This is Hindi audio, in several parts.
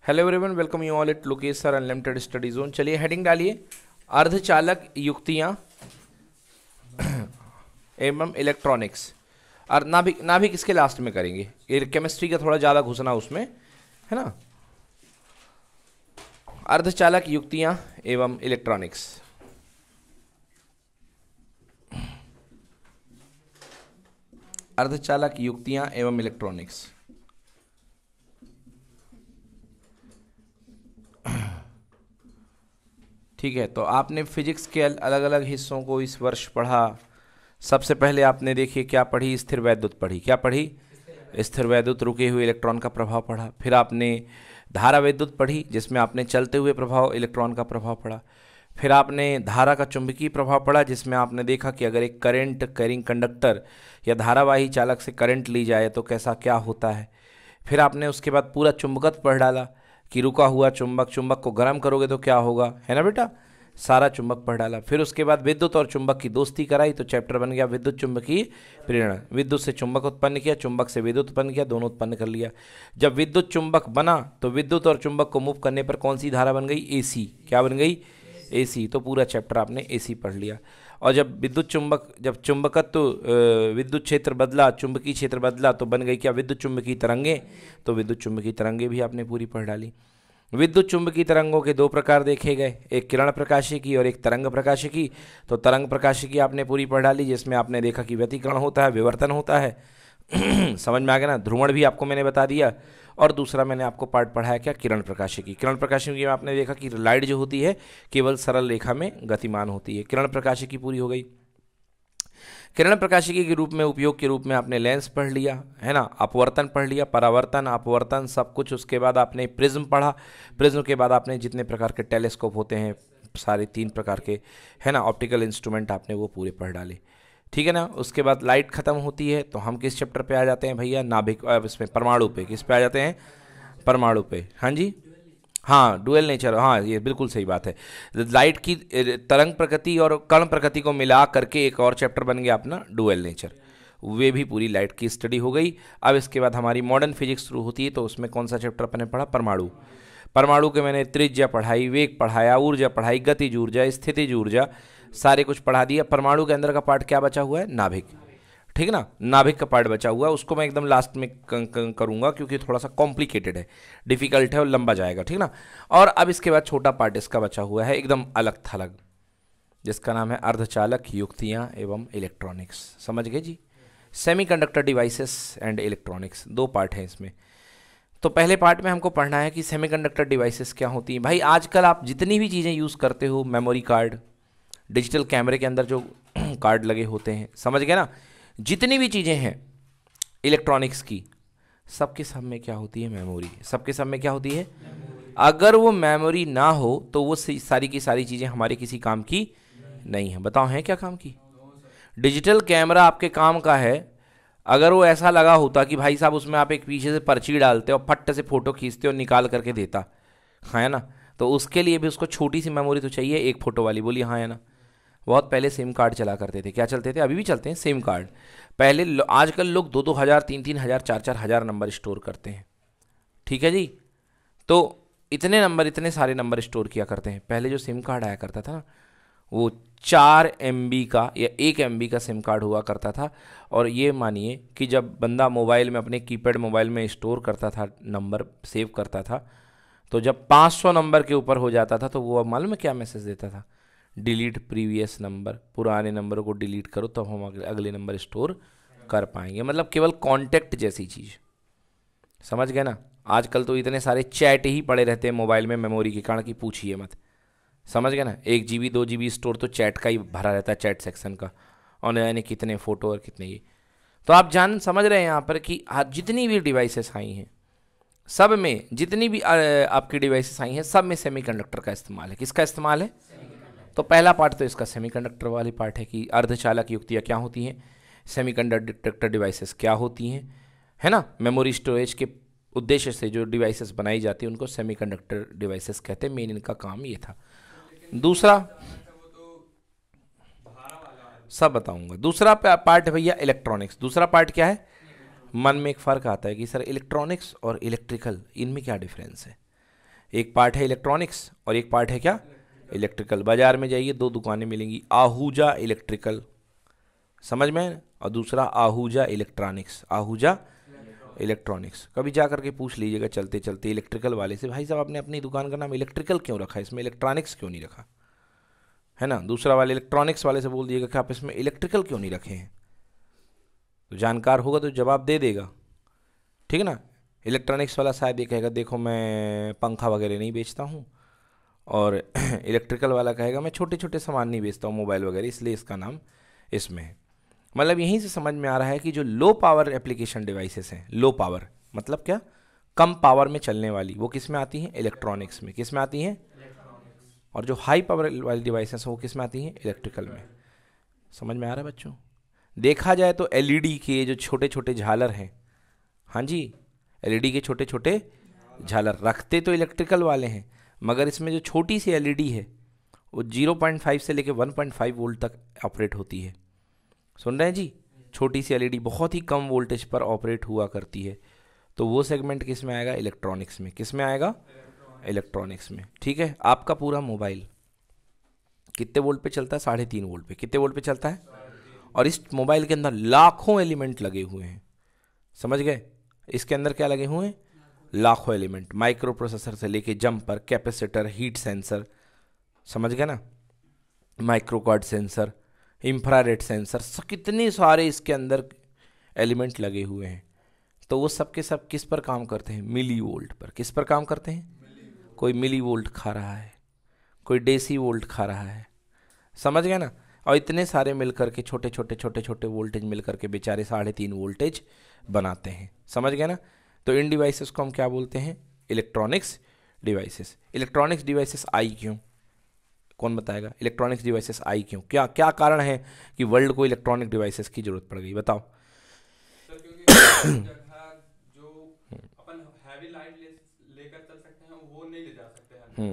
Hello everyone, welcome you all at Lokesh sir unlimited study zone. चलिए हेडिंग डालिए, अर्धचालक युक्तियां एवं इलेक्ट्रॉनिक्स। और नाभिक इसके लास्ट में करेंगे, ये केमिस्ट्री का थोड़ा ज़्यादा घुसना उसमें है ना। अर्धचालक युक्तियां एवं इलेक्ट्रॉनिक्स। अर्धचालक युक्तियां एवं इलेक्ट्रॉनिक्स। ठीक है, तो आपने फिजिक्स के अलग अलग हिस्सों को इस वर्ष पढ़ा। सबसे पहले आपने देखिए क्या पढ़ी, स्थिर वैद्युत पढ़ी। क्या पढ़ी? स्थिर वैद्युत, रुके हुए इलेक्ट्रॉन का प्रभाव पढ़ा। फिर आपने धारा वैद्युत पढ़ी, जिसमें आपने चलते हुए प्रभाव इलेक्ट्रॉन का प्रभाव पढ़ा। फिर आपने धारा का चुंबकीय प्रभाव पढ़ा, जिसमें आपने देखा कि अगर एक करंट कैरिंग कंडक्टर या धारावाही चालक से करंट ली जाए तो कैसा क्या होता है। फिर आपने उसके बाद पूरा चुंबकत्व पढ़ डाला कि रुका हुआ चुंबक को गर्म करोगे तो क्या होगा, है ना बेटा। सारा चुंबक पढ़ डाला। फिर उसके बाद विद्युत और चुंबक की दोस्ती कराई, तो चैप्टर बन गया विद्युत चुंबकीय प्रेरण। विद्युत से चुंबक उत्पन्न किया, चुंबक से विद्युत उत्पन्न किया, दोनों उत्पन्न कर लिया। जब विद्युत चुंबक बना तो विद्युत और चुंबक को मूव करने पर कौन सी धारा बन गई? एसी। क्या बन गई? एसी। तो पूरा चैप्टर आपने एसी पढ़ लिया। और जब चुंबकत्व विद्युत क्षेत्र बदला, चुंबकीय क्षेत्र बदला, तो बन गई क्या? विद्युत चुंबकीय तरंगे। तो विद्युत चुंबकीय तरंगे भी आपने पूरी पढ़ डाली। विद्युत चुंबकीय तरंगों के दो प्रकार देखे गए, एक किरण प्रकाशिकी और एक तरंग प्रकाशिकी। तो तरंग प्रकाशिकी आपने पूरी पढ़ डाली, जिसमें आपने देखा कि व्यतिकरण होता है, विवर्तन होता है। समझ में आ गया ना। ध्रुवण भी आपको मैंने बता दिया। और दूसरा मैंने आपको पार्ट पढ़ाया क्या? किरण प्रकाशिकी। किरण प्रकाशिकी में आपने देखा कि लाइट जो होती है केवल सरल रेखा में गतिमान होती है। किरण प्रकाशिकी पूरी हो गई। किरण प्रकाशिकी के रूप में उपयोग के रूप में आपने लेंस पढ़ लिया, है ना। अपवर्तन पढ़ लिया, परावर्तन, अपवर्तन, सब कुछ। उसके बाद आपने प्रिज्म पढ़ा। प्रिज्म के बाद आपने जितने प्रकार के टेलीस्कोप होते हैं, सारे 3 प्रकार के, है ना, ऑप्टिकल इंस्ट्रूमेंट, आपने वो पूरे पढ़ डाले। ठीक है ना। उसके बाद लाइट खत्म होती है तो हम किस चैप्टर पे आ जाते हैं भैया? नाभिक, इसमें परमाणु पे। किस पे आ जाते हैं? परमाणु पे। हाँ जी, हाँ, डुअल नेचर। हाँ, ये बिल्कुल सही बात है। लाइट की तरंग प्रकृति और कण प्रकृति को मिला करके एक और चैप्टर बन गया अपना डुअल नेचर। वे भी पूरी लाइट की स्टडी हो गई। अब इसके बाद हमारी मॉडर्न फिजिक्स शुरू होती है, तो उसमें कौन सा चैप्टर अपने पढ़ा? परमाणु। परमाणु के मैंने त्रिज्या पढ़ाई, वेग पढ़ाया, ऊर्जा पढ़ाई, गतिज ऊर्जा, स्थितिज ऊर्जा, सारे कुछ पढ़ा दिया। परमाणु के अंदर का पार्ट क्या बचा हुआ है? नाभिक। ठीक है ना, नाभिक का पार्ट बचा हुआ है, उसको मैं एकदम लास्ट में करूंगा, क्योंकि थोड़ा सा कॉम्प्लिकेटेड है, डिफिकल्ट है और लंबा जाएगा। ठीक ना। और अब इसके बाद छोटा पार्ट इसका बचा हुआ है एकदम अलग थलग, जिसका नाम है अर्धचालक युक्तियां एवं इलेक्ट्रॉनिक्स। समझ गए जी। Semiconductor devices and electronics, 2 part हैं इसमें। तो पहले पार्ट में हमको पढ़ना है कि सेमीकंडक्टर डिवाइसेस क्या होती हैं। भाई आजकल आप जितनी भी चीज़ें यूज़ करते हो, मेमोरी कार्ड, डिजिटल कैमरे के अंदर जो कार्ड लगे होते हैं, समझ गए ना, जितनी भी चीज़ें हैं इलेक्ट्रॉनिक्स की, सबके सब में क्या होती है? मेमोरी। सबके सब में क्या होती है? अगर वो मेमोरी ना हो तो वो सारी की सारी चीज़ें हमारे किसी काम की नहीं है। बताओ हैं क्या काम की? डिजिटल कैमरा आपके काम का है। अगर वो ऐसा लगा होता कि भाई साहब उसमें आप एक पीछे से पर्ची डालते और फट से फोटो खींचते और निकाल करके देता, हाँ है ना, तो उसके लिए भी उसको छोटी सी मेमोरी तो चाहिए, एक फोटो वाली। बोलिए हाँ है ना। बहुत पहले सिम कार्ड चला करते थे। क्या चलते थे? अभी भी चलते हैं सिम कार्ड। पहले आजकल लोग 2-2 हज़ार, 3-3 हज़ार, 4-4 हज़ार नंबर स्टोर करते हैं। ठीक है जी। तो इतने नंबर, इतने सारे नंबर स्टोर किया करते हैं। पहले जो सिम कार्ड आया करता था ना, वो 4 MB का या 1 MB का सिम कार्ड हुआ करता था। और ये मानिए कि जब बंदा मोबाइल में, अपने कीपैड मोबाइल में स्टोर करता था, नंबर सेव करता था, तो जब 500 नंबर के ऊपर हो जाता था तो वो मालूम है क्या मैसेज देता था? Delete previous number. पुराने नंबरों को डिलीट करो तब हम अगले नंबर स्टोर कर पाएंगे। मतलब केवल कांटेक्ट जैसी चीज़। समझ गए ना। आजकल तो इतने सारे चैट ही पड़े रहते हैं मोबाइल में मेमोरी के कारण कि पूछिए मत। समझ गए ना। 1 GB 2 GB स्टोर तो चैट का ही भरा रहता है, चैट सेक्शन का। और यानी कितने फ़ोटो और कितने ये। तो आप समझ रहे हैं यहाँ पर कि जितनी भी डिवाइसेस आई हैं, सब में जितनी भी आपकी डिवाइसेस आई हैं, सब में सेमीकंडक्टर का इस्तेमाल है। किसका इस्तेमाल है? तो पहला पार्ट तो इसका सेमीकंडक्टर वाली पार्ट है कि अर्धचालक युक्तियाँ क्या होती हैं, सेमीकंडक्टर डिवाइसेस क्या होती हैं, है ना। मेमोरी स्टोरेज के उद्देश्य से जो डिवाइसेस बनाई जाती है उनको सेमीकंडक्टर डिवाइसेस कहते हैं। मेन इनका काम ये था। दूसरा सब बताऊंगा। दूसरा पार्ट है भैया इलेक्ट्रॉनिक्स। दूसरा पार्ट क्या है? मन में एक फ़र्क आता है कि सर इलेक्ट्रॉनिक्स और इलेक्ट्रिकल, इनमें क्या डिफरेंस है? एक पार्ट है इलेक्ट्रॉनिक्स और एक पार्ट है क्या, इलेक्ट्रिकल। बाजार में जाइए, दो दुकानें मिलेंगी, आहूजा इलेक्ट्रिकल, समझ में, और दूसरा आहूजा इलेक्ट्रॉनिक्स, आहूजा इलेक्ट्रॉनिक्स। कभी जा करके पूछ लीजिएगा चलते चलते इलेक्ट्रिकल वाले से, भाई साहब आपने अपनी दुकान का नाम इलेक्ट्रिकल क्यों रखा है, इसमें इलेक्ट्रॉनिक्स क्यों नहीं रखा है ना। दूसरा वाले इलेक्ट्रॉनिक्स वाले से बोल दिएगा कि आप इसमें इलेक्ट्रिकल क्यों नहीं रखे हैं, तो जानकार होगा तो जवाब दे देगा, ठीक है ना। इलेक्ट्रॉनिक्स वाला शायद ये कहेगा देखो मैं पंखा वगैरह नहीं बेचता हूँ, और इलेक्ट्रिकल वाला कहेगा मैं छोटे छोटे सामान नहीं बेचता हूँ, मोबाइल वगैरह, इसलिए इसका नाम इसमें है। मतलब यहीं से समझ में आ रहा है कि जो लो पावर एप्लीकेशन डिवाइसेस हैं, लो पावर मतलब क्या, कम पावर में चलने वाली, वो किस में आती हैं, इलेक्ट्रॉनिक्स में। किस में आती हैं, और जो हाई पावर वाली डिवाइसेस हैं वो किस में आती हैं, इलेक्ट्रिकल में। समझ में आ रहा है बच्चों। देखा जाए तो एलईडी के जो छोटे छोटे झालर हैं, हाँ जी, एलईडी के छोटे छोटे झालर रखते तो इलेक्ट्रिकल वाले हैं, मगर इसमें जो छोटी सी एलईडी है वो 0.5 से लेकर 1.5 वोल्ट तक ऑपरेट होती है। सुन रहे हैं जी, छोटी सी एलईडी बहुत ही कम वोल्टेज पर ऑपरेट हुआ करती है, तो वो सेगमेंट किस में आएगा, इलेक्ट्रॉनिक्स में। किस में आएगा, इलेक्ट्रॉनिक्स में, ठीक है। आपका पूरा मोबाइल कितने वोल्ट पे चलता है, 3.5 वोल्ट पे। कितने वोल्ट पे चलता है, और इस मोबाइल के अंदर लाखों एलिमेंट लगे हुए हैं, समझ गए। इसके अंदर क्या लगे हुए हैं, लाखों एलिमेंट, माइक्रो प्रोसेसर से लेके जंपर, कैपेसिटर, हीट सेंसर, समझ गए ना, micro card sensor, infrared sensor, कितने सारे इसके अंदर एलिमेंट लगे हुए हैं। तो वो सब के सब किस पर काम करते हैं, मिली वोल्ट पर। किस पर काम करते हैं, कोई मिली वोल्ट खा रहा है, कोई डेसी वोल्ट खा रहा है, समझ गए ना। और इतने सारे मिलकर के छोटे छोटे वोल्टेज मिलकर के बेचारे 3.5 वोल्टेज बनाते हैं, समझ गए ना। तो इन डिवाइसेस को हम क्या बोलते हैं, इलेक्ट्रॉनिक्स डिवाइसेस। इलेक्ट्रॉनिक्स डिवाइसेस आई क्यों, कौन बताएगा, इलेक्ट्रॉनिक्स डिवाइसेस आई क्यों, क्या क्या कारण है कि वर्ल्ड को इलेक्ट्रॉनिक डिवाइसेस की जरूरत पड़ गई, बताओ। सर क्योंकि जगह जो अपन हैवी लाइट लेकर चल सकते हैं वो नहीं ले जा सकते हैं,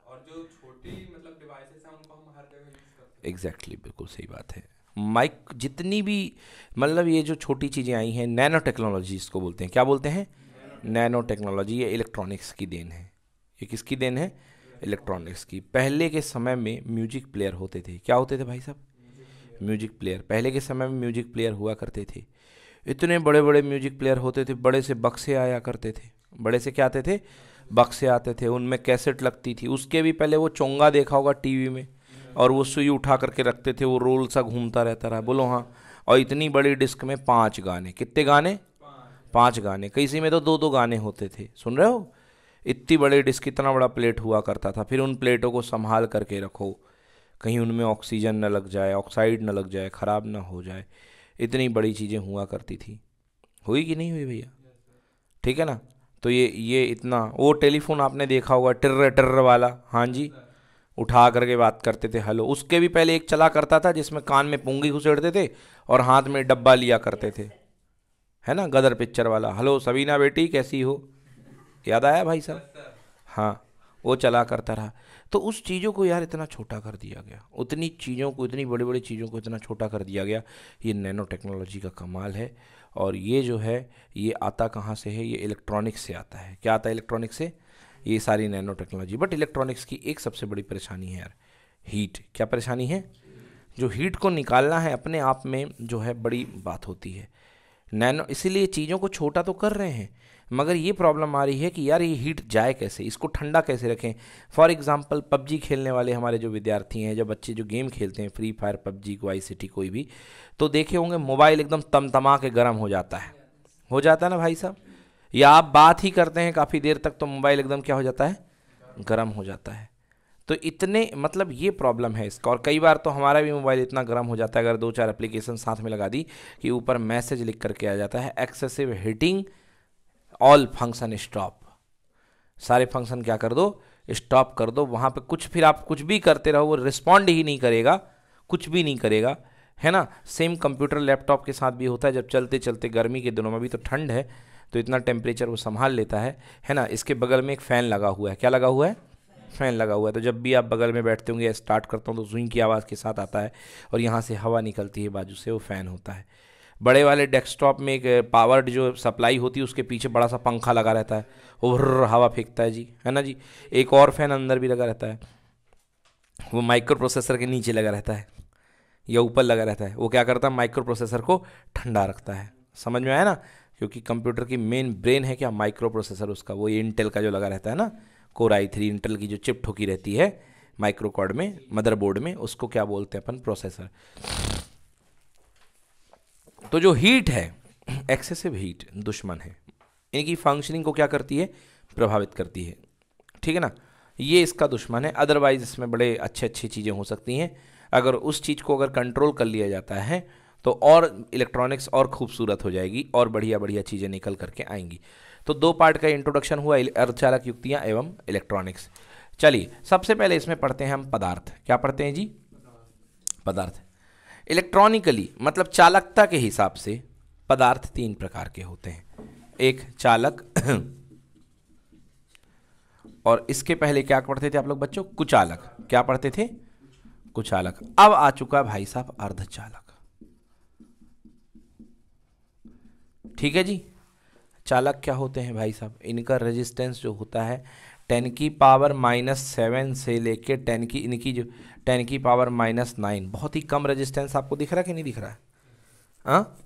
और जो छोटी मतलब डिवाइसेस हैं उनको हम हर जगह यूज कर सकते हैं। एग्जैक्टली, बिल्कुल सही बात है। माइक जितनी भी मतलब ये जो छोटी चीज़ें आई हैं, नैनो टेक्नोलॉजी इसको बोलते हैं, क्या बोलते हैं, नैनो टेक्नोलॉजी, ये इलेक्ट्रॉनिक्स की देन है। ये किसकी देन है, इलेक्ट्रॉनिक्स की। पहले के समय में म्यूजिक प्लेयर होते थे, क्या होते थे भाई साहब, म्यूजिक प्लेयर। पहले के समय में म्यूजिक प्लेयर हुआ करते थे, इतने बड़े बड़े म्यूजिक प्लेयर होते थे, बड़े से बक्से आया करते थे, बड़े से क्या आते थे, बक्से आते थे, उनमें कैसेट लगती थी। उसके भी पहले वो चोंगा देखा होगा टीवी में, और वो सुई उठा करके रखते थे, वो रोल सा घूमता रहता रहा, बोलो हाँ। और इतनी बड़ी डिस्क में 5 गाने, कितने गाने, 5 गाने, किसी में तो 2-2 गाने होते थे, सुन रहे हो। इतनी बड़ी डिस्क, इतना बड़ा प्लेट हुआ करता था, फिर उन प्लेटों को संभाल करके रखो, कहीं उनमें ऑक्सीजन न लग जाए, ऑक्साइड न लग जाए, ख़राब ना हो जाए, इतनी बड़ी चीज़ें हुआ करती थी। हुई कि नहीं हुई भैया, ठीक है ना। तो ये इतना, वो टेलीफोन आपने देखा होगा टिर्र टिर्र वाला, हाँ जी, उठा करके बात करते थे, हेलो। उसके भी पहले एक चला करता था जिसमें कान में पुंगी घुसेड़ते थे और हाथ में डब्बा लिया करते थे, है ना, गदर पिक्चर वाला, हेलो सबीना बेटी कैसी हो, याद आया भाई साहब, हाँ, वो चला करता रहा। तो उस चीज़ों को यार इतना छोटा कर दिया गया, उतनी चीज़ों को, इतनी बड़ी बड़ी चीज़ों को इतना छोटा कर दिया गया। ये नैनो टेक्नोलॉजी का कमाल है। और ये जो है ये आता कहाँ से है, ये इलेक्ट्रॉनिक्स से आता है। क्या आता है, इलेक्ट्रॉनिक्स से, ये सारी नैनो टेक्नोलॉजी। बट इलेक्ट्रॉनिक्स की एक सबसे बड़ी परेशानी है यार, हीट। क्या परेशानी है, जो हीट को निकालना है अपने आप में जो है बड़ी बात होती है। नैनो, इसीलिए चीज़ों को छोटा तो कर रहे हैं, मगर ये प्रॉब्लम आ रही है कि यार ये हीट जाए कैसे, इसको ठंडा कैसे रखें। फॉर एग्जांपल पबजी खेलने वाले हमारे जो विद्यार्थी हैं, जब बच्चे जो गेम खेलते हैं, Free Fire, PUBG, Vice City, कोई भी, तो देखे होंगे मोबाइल एकदम तमतमा के गर्म हो जाता है ना भाई साहब। या आप बात ही करते हैं काफ़ी देर तक तो मोबाइल एकदम क्या हो जाता है, गर्म हो जाता है। तो इतने मतलब ये प्रॉब्लम है इसका। और कई बार तो हमारा भी मोबाइल इतना गर्म हो जाता है, अगर 2-4 एप्लीकेशन साथ में लगा दी, कि ऊपर मैसेज लिख करके आ जाता है, excessive heating, all function stop, सारे फंक्शन क्या कर दो, स्टॉप कर दो। वहाँ पे कुछ, फिर आप कुछ भी करते रहो वो रिस्पॉन्ड ही नहीं करेगा, कुछ भी नहीं करेगा, है ना। सेम कंप्यूटर लैपटॉप के साथ भी होता है, जब चलते चलते गर्मी के दिनों में भी तो ठंड है तो इतना टेम्परेचर वो संभाल लेता है ना। इसके बगल में एक फ़ैन लगा हुआ है, क्या लगा हुआ है, फ़ैन लगा हुआ है। तो जब भी आप बगल में बैठते होंगे या स्टार्ट करता हूँ तो जुई की आवाज़ के साथ आता है, और यहाँ से हवा निकलती है बाजू से, वो फ़ैन होता है। बड़े वाले डेस्कटॉप में एक पावर जो सप्लाई होती है उसके पीछे बड़ा सा पंखा लगा रहता है, वो हवा फेंकता है जी, है ना जी। एक और फैन अंदर भी लगा रहता है, वो माइक्रो प्रोसेसर के नीचे लगा रहता है या ऊपर लगा रहता है। वो क्या करता है, माइक्रो प्रोसेसर को ठंडा रखता है। समझ में आया ना, क्योंकि कंप्यूटर की मेन ब्रेन है क्या, माइक्रो प्रोसेसर उसका। वो इंटेल का जो लगा रहता है ना, कोर i3 इंटेल की जो चिप ठोकी रहती है माइक्रो कार्ड में, मदरबोर्ड में, उसको क्या बोलते हैं अपन, प्रोसेसर। तो जो हीट है, एक्सेसिव हीट दुश्मन है, इनकी फंक्शनिंग को क्या करती है, प्रभावित करती है, ठीक है ना। ये इसका दुश्मन है। अदरवाइज इसमें बड़े अच्छी अच्छी चीज़ें हो सकती हैं अगर उस चीज़ को अगर कंट्रोल कर लिया जाता है तो, और इलेक्ट्रॉनिक्स और खूबसूरत हो जाएगी और बढ़िया बढ़िया चीज़ें निकल करके आएंगी। तो 2 पार्ट का इंट्रोडक्शन हुआ, अर्धचालक युक्तियाँ एवं इलेक्ट्रॉनिक्स। चलिए सबसे पहले इसमें पढ़ते हैं हम पदार्थ। क्या पढ़ते हैं जी, पदार्थ। इलेक्ट्रॉनिकली मतलब चालकता के हिसाब से पदार्थ 3 प्रकार के होते हैं। एक चालक और इसके पहले क्या पढ़ते थे आप लोग बच्चों, कुचालक। क्या पढ़ते थे, कुचालक। अब आ चुका भाई साहब अर्धचालक। ठीक है जी। चालक क्या होते हैं भाई साहब, इनका रेजिस्टेंस जो होता है 10 की पावर -7 से लेके 10 की, इनकी जो 10 की पावर -9, बहुत ही कम रेजिस्टेंस। आपको दिख रहा है कि नहीं दिख रहा है, हाँ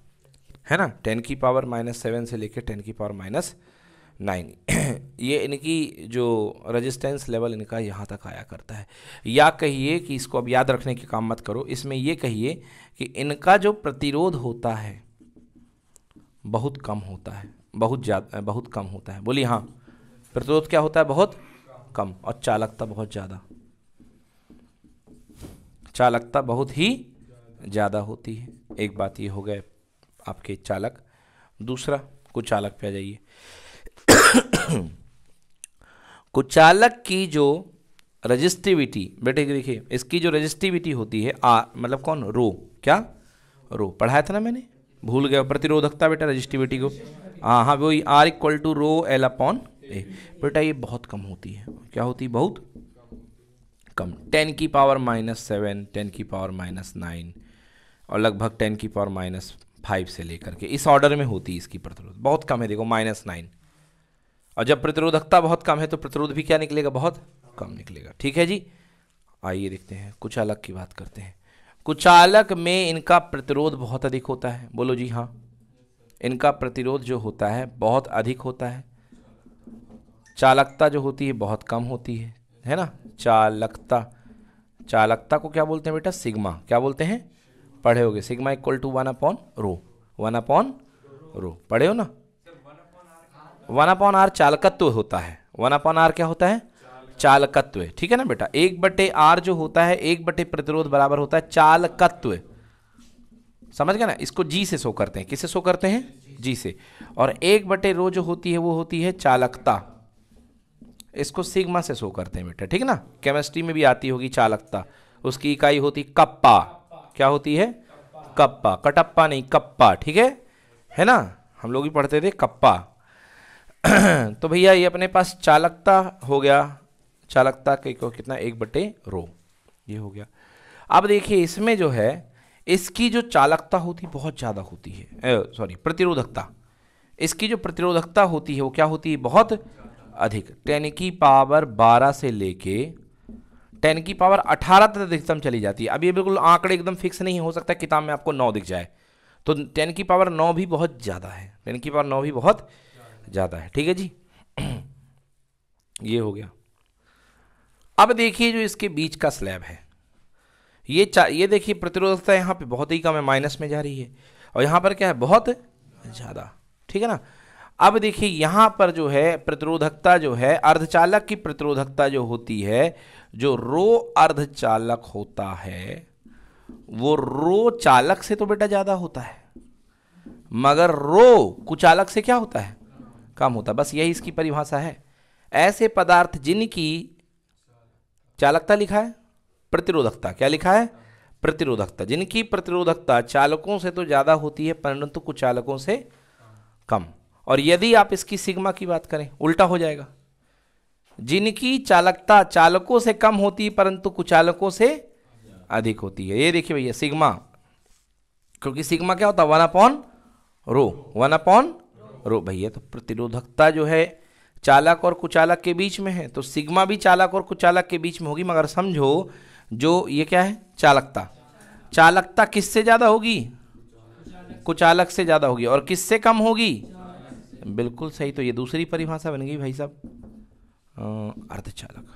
है ना, 10 की पावर -7 से लेके 10 की पावर -9 ये इनकी जो रेजिस्टेंस लेवल इनका यहाँ तक आया करता है। या कहिए कि इसको अब याद रखने के काम मत करो, इसमें ये कहिए कि इनका जो प्रतिरोध होता है बहुत कम होता है, बहुत कम होता है। बोलिए हाँ, प्रतिरोध क्या होता है, बहुत कम, और चालकता बहुत ज़्यादा, चालकता बहुत ही ज़्यादा होती है। एक बात ये हो गए आपके चालक। दूसरा कुचालक पे आ जाइए। कुचालक की जो रजिस्टिविटी, बेटे देखिए इसकी जो रजिस्टिविटी होती है मतलब कौन, रो, क्या रो पढ़ाया था ना मैंने, भूल गया। प्रतिरोधकता बेटा रजिस्टिविटी को, हाँ वही R = ρl/A। बेटा ये बहुत कम होती है। क्या होती है, बहुत कम। 10 की पावर -7, 10 की पावर -9 और लगभग 10 की पावर -5 से लेकर के इस ऑर्डर में होती है इसकी प्रतिरोध। बहुत कम है, देखो -9। और जब प्रतिरोधकता बहुत कम है तो प्रतिरोध भी क्या निकलेगा, बहुत कम निकलेगा। ठीक है जी। आइए देखते हैं कुचालक की बात करते हैं। कुचालक में इनका प्रतिरोध बहुत अधिक होता है। बोलो जी हाँ, इनका प्रतिरोध जो होता है बहुत अधिक होता है। चालकता जो होती है बहुत कम होती है ना। चालकता, चालकता को क्या बोलते हैं बेटा, सिग्मा। क्या बोलते हैं, पढ़े होगे, सिग्मा = 1/ρ, 1/ρ पढ़े हो ना। 1/r चालकत्व होता है। 1/r क्या होता है, चालकत्व। ठीक है ना बेटा। 1/r जो होता है, 1/ प्रतिरोध बराबर होता है चालकत्व। समझ गए ना। इसको जी से शो करते हैं। किससे शो करते हैं, जी से। और 1/ρ जो होती है वो होती है चालकता, इसको सिग्मा से शो करते हैं बेटा। ठीक है ना। केमिस्ट्री में भी आती होगी चालकता, उसकी इकाई होती कप्पा। क्या होती है, कप्पा, कटप्पा नहीं, कप्पा। ठीक है ना, हम लोग भी पढ़ते थे कप्पा। तो भैया ये अपने पास चालकता हो गया, चालकता को कितना, 1/ρ ये हो गया। अब देखिए इसमें जो है इसकी जो चालकता होती बहुत ज़्यादा होती है, सॉरी प्रतिरोधकता, इसकी जो प्रतिरोधकता होती है वो क्या होती है, बहुत अधिक। 10 की पावर 12 से लेके 10 की पावर 18 तक अधिकतम चली जाती है। अब ये बिल्कुल आंकड़े एकदम फिक्स नहीं हो सकता किताब में आपको 9 दिख जाए, तो 10 की पावर 9 भी बहुत ज़्यादा है, 10 की पावर 9 भी बहुत ज़्यादा है। ठीक है जी। ये हो गया। अब देखिए जो इसके बीच का स्लैब है, ये देखिए प्रतिरोधकता यहाँ पे बहुत ही कम है, माइनस में जा रही है, और यहाँ पर क्या है, बहुत ज़्यादा। ठीक है ना। अब देखिए यहाँ पर जो है प्रतिरोधकता जो है, अर्धचालक की प्रतिरोधकता जो होती है, जो रो अर्धचालक होता है वो रो चालक से तो बेटा ज़्यादा होता है, मगर रो कुचालक से क्या होता है, कम होता है। बस यही इसकी परिभाषा है। ऐसे पदार्थ जिनकी चालकता लिखा है, प्रतिरोधकता क्या लिखा है, प्रतिरोधकता, जिनकी प्रतिरोधकता चालकों से तो ज़्यादा होती है परंतु कुचालकों से कम। और यदि आप इसकी सिग्मा की बात करें उल्टा हो जाएगा, जिनकी चालकता चालकों से कम होती है परंतु कुचालकों से अधिक होती है। ये देखिए भैया सिग्मा क्योंकि सिग्मा क्या होता है 1/ρ, 1/ρ भैया। तो प्रतिरोधकता जो है चालक और कुचालक के बीच में है, तो सिग्मा भी चालक और कुचालक के बीच में होगी। मगर समझो जो ये क्या है चालकता, चालकता किससे ज्यादा होगी? कुचालक से ज्यादा होगी। और किससे कम होगी? बिल्कुल सही। तो ये दूसरी परिभाषा बन गई भाई साहब, अर्धचालक।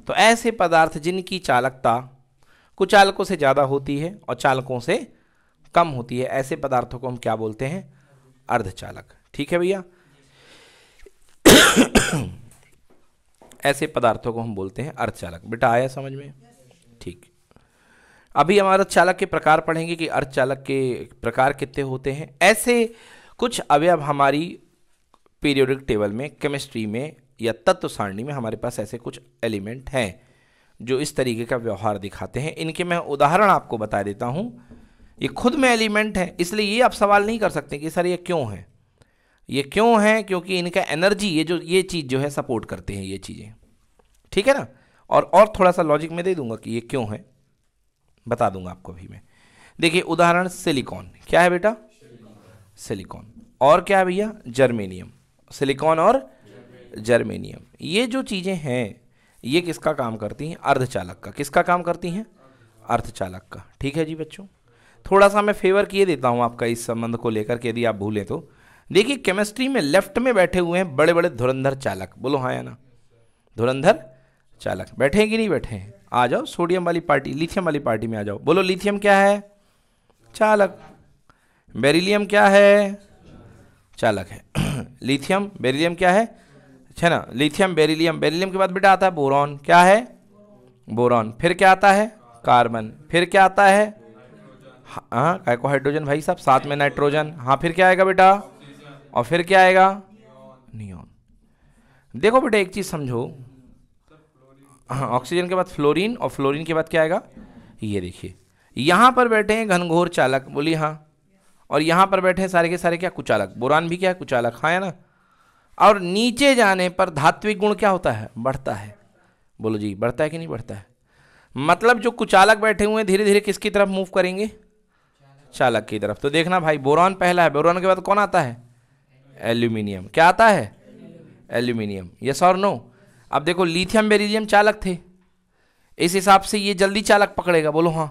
तो ऐसे पदार्थ जिनकी चालकता कुचालकों से ज्यादा होती है और चालकों से कम होती है, ऐसे पदार्थों को हम क्या बोलते हैं? अर्धचालक। ठीक है भैया, ऐसे पदार्थों को हम बोलते हैं अर्धचालक। बेटा आया समझ में? ठीक। अभी हम अर्धचालक के प्रकार पढ़ेंगे कि अर्धचालक के प्रकार कितने होते हैं। ऐसे कुछ अवयव हमारी पीरियोडिक टेबल में, केमिस्ट्री में या तत्व सारणी में हमारे पास ऐसे कुछ एलिमेंट हैं जो इस तरीके का व्यवहार दिखाते हैं। इनके मैं उदाहरण आपको बता देता हूं। ये खुद में एलिमेंट है, इसलिए ये आप सवाल नहीं कर सकते कि सर ये क्यों है। ये क्यों है? क्योंकि इनका एनर्जी ये चीज जो है सपोर्ट करते हैं ये चीजें। ठीक है ना? और थोड़ा सा लॉजिक में दे दूंगा कि ये क्यों है, बता दूंगा आपको अभी मैं। देखिए उदाहरण सिलिकॉन। क्या है बेटा? सिलिकॉन। और क्या है भैया? जर्मेनियम। सिलिकॉन और जर्मेनियम, ये जो चीजें हैं ये किसका काम करती हैं? अर्धचालक का। किसका काम करती हैं? अर्धचालक का। ठीक है जी बच्चों, थोड़ा सा मैं फेवर किए देता हूं आपका इस संबंध को लेकर के, यदि आप भूलें तो। देखिए केमिस्ट्री में लेफ्ट में बैठे हुए हैं बड़े बड़े धुरंधर चालक। बोलो हाँ या ना? धुरंधर चालक बैठे हैं कि नहीं बैठे हैं? आ जाओ सोडियम वाली पार्टी, लिथियम वाली पार्टी में आ जाओ। बोलो लिथियम क्या है? चालक। बेरिलियम क्या है? चालक है। लिथियम बेरिलियम क्या है ना? Lithium beryllium. बेरिलियम के बाद बेटा आता है बोरॉन। क्या है? बोरॉन। फिर क्या आता है? कार्बन। फिर क्या आता है? हाँ काय को हाइड्रोजन भाई साहब, साथ में नाइट्रोजन। हाँ फिर क्या आएगा बेटा? और फिर क्या आएगा? नियॉन। देखो बेटा एक चीज समझो, हाँ ऑक्सीजन के बाद फ्लोरीन, और फ्लोरीन के बाद क्या आएगा? ये देखिए यहां पर बैठे हैं घनघोर चालक। बोलिए हाँ। और यहां पर बैठे हैं सारे के सारे क्या? कुचालक। बोरान भी क्या है? कुचालक। हाँ है ना? और नीचे जाने पर धात्विक गुण क्या होता है? बढ़ता है। बोलो जी बढ़ता है कि नहीं बढ़ता है? मतलब जो कुचालक बैठे हुए हैं धीरे धीरे किसकी तरफ मूव करेंगे? चालक की तरफ। तो देखना भाई बोरॉन पहला है, बोरॉन के बाद कौन आता है? एल्यूमिनियम। क्या आता है? एल्यूमिनियम। यस और नो? अब देखो लिथियम बेरिलियम चालक थे, इस हिसाब से ये जल्दी चालक पकड़ेगा। बोलो हाँ,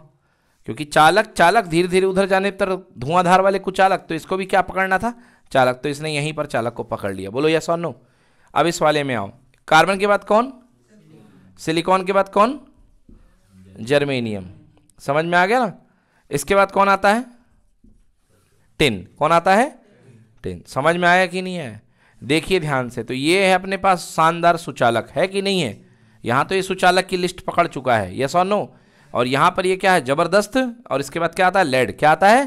क्योंकि चालक धीरे धीरे उधर जाने पर धुआंधार वाले कुचालक, तो इसको भी क्या पकड़ना था? चालक। तो इसने यहीं पर चालक को पकड़ लिया। बोलो यस और नो? अब इस वाले में आओ। कार्बन के बाद कौन? सिलिकॉन के बाद कौन? जर्मेनियम। समझ में आ गया ना? इसके बाद कौन आता है? टिन। कौन आता है? टिन। समझ में आया कि नहीं आया? देखिए ध्यान से, तो ये है अपने पास शानदार सुचालक, है कि नहीं है? यहां तो ये सुचालक की लिस्ट पकड़ चुका है। यस और नो? और यहां पर ये क्या है? जबरदस्त। और इसके बाद क्या आता है? लेड। क्या आता है?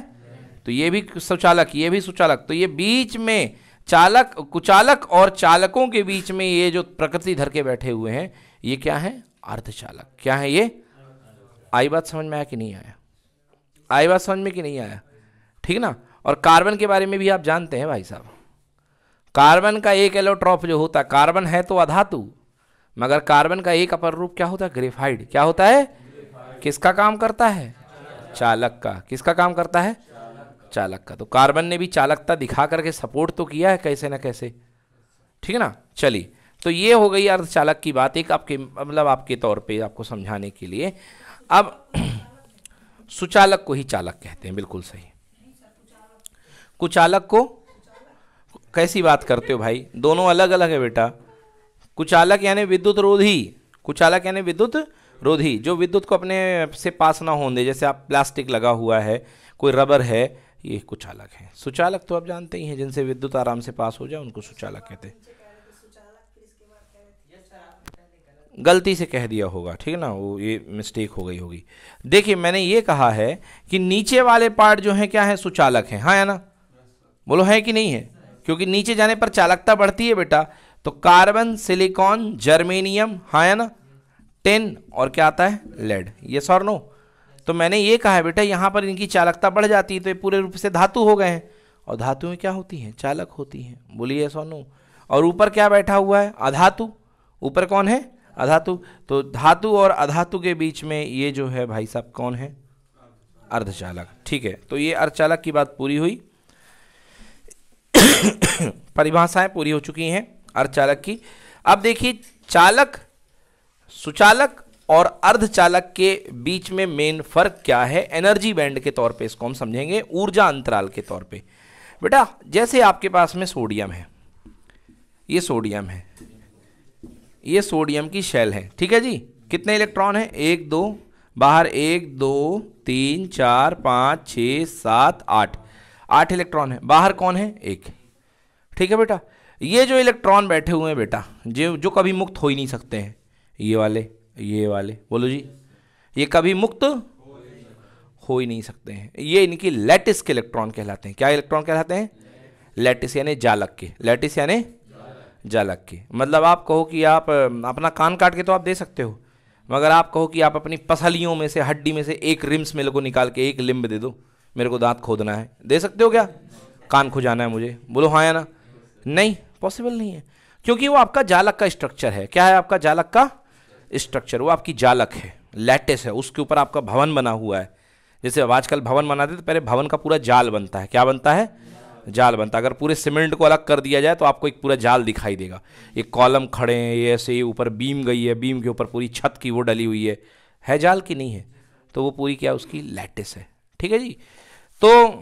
तो ये भी सुचालक, ये भी सुचालक। तो ये बीच में चालक, कुचालक और चालकों के बीच में ये जो प्रकृति धर के बैठे हुए हैं ये क्या है? अर्धचालक। क्या है ये? आई बात समझ में आया कि नहीं आया? आई बात समझ में कि नहीं आया? ठीक ना? और कार्बन के बारे में भी आप जानते हैं भाई साहब, कार्बन का एक एलोट्रॉप जो होता है, कार्बन है तो अधातु, मगर कार्बन का एक अपर रूप क्या होता है? ग्रेफाइड। क्या होता है? किसका काम करता है? चालक का। किसका काम करता है? चालक का। तो कार्बन ने भी चालकता दिखा करके सपोर्ट तो किया है कैसे ना कैसे। ठीक है ना? चलिए, तो ये हो गई अर्धचालक की बात, एक आपके मतलब आपके तौर पे आपको समझाने के लिए। अब सुचालक को ही चालक कहते हैं। बिल्कुल सही। कुचालक को कैसी बात करते हो भाई? दोनों अलग अलग है बेटा। कुचालक यानी विद्युत रोधी। कुचालक यानी विद्युत रोधी, जो विद्युत को अपने से पास ना होने दे। जैसे आप प्लास्टिक लगा हुआ है, कोई रबर है, ये कुचालक है। सुचालक तो आप जानते ही हैं, जिनसे विद्युत आराम से पास हो जाए उनको सुचालक कहते हैं। गलती से कह दिया होगा, ठीक है ना? वो ये मिस्टेक हो गई होगी। देखिए मैंने ये कहा है कि नीचे वाले पार्ट जो है क्या है? सुचालक है। हाँ या ना? बोलो है कि नहीं है? क्योंकि नीचे जाने पर चालकता बढ़ती है बेटा। तो कार्बन, सिलिकॉन, जर्मेनियम, हाँ या ना? टिन, और क्या आता है? लेड। यस और नो? तो मैंने ये कहा है बेटा यहां पर इनकी चालकता बढ़ जाती है तो ये पूरे रूप से धातु हो गए हैं, और धातुएं क्या होती हैं? चालक होती हैं। बोलिए यस और नो? और ऊपर क्या बैठा हुआ है? अधातु। ऊपर कौन है? अधातु। तो धातु और अधातु के बीच में ये जो है भाई साहब कौन है? अर्धचालक। ठीक है, तो ये अर्धचालक की बात पूरी हुई, परिभाषाएं पूरी हो चुकी हैं अर्धचालक की। अब देखिए चालक, सुचालक और अर्धचालक के बीच में मेन फर्क क्या है, एनर्जी बैंड के तौर पे इसको हम समझेंगे, ऊर्जा अंतराल के तौर पे। बेटा जैसे आपके पास में सोडियम है, ये सोडियम है, ये सोडियम की शेल है, ठीक है जी। कितने इलेक्ट्रॉन है, 1 2, बाहर 1 2 3 4 5 6 7 8, 8 इलेक्ट्रॉन है, बाहर कौन है, 1। ठीक है बेटा, ये जो इलेक्ट्रॉन बैठे हुए हैं बेटा, जो कभी मुक्त हो ही नहीं सकते हैं, ये वाले बोलो जी, ये कभी मुक्त हो ही नहीं सकते हैं, ये इनकी लैटिस के इलेक्ट्रॉन कहलाते हैं। क्या इलेक्ट्रॉन कहलाते हैं, लैटिस यानी जालक के, लैटिस यानी जालक के। मतलब आप कहो कि आप अपना कान काट के तो आप दे सकते हो, मगर आप कहो कि आप अपनी पसलियों में से, हड्डी में से एक रिम्स मेरे को निकाल के एक लिम्ब दे दो, मेरे को दांत खोदना है, दे सकते हो क्या, कान खुजाना है मुझे, बोलो हाँ या ना, नहीं, पॉसिबल नहीं है, क्योंकि वो आपका जालक का स्ट्रक्चर है। क्या है आपका जालक का स्ट्रक्चर, वो आपकी जालक है, लैटिस है, उसके ऊपर आपका भवन बना हुआ है। जैसे अब आजकल भवन बनाते तो पहले भवन का पूरा जाल बनता है, क्या बनता है, जाल बनता है। अगर पूरे सीमेंट को अलग कर दिया जाए तो आपको एक पूरा जाल दिखाई देगा, ये कॉलम खड़े हैं, ये ऐसे, ये ऊपर बीम गई है, बीम के ऊपर पूरी छत की वो डली हुई है जाल की नहीं है, तो वो पूरी क्या उसकी लैटिस है। ठीक है जी। तो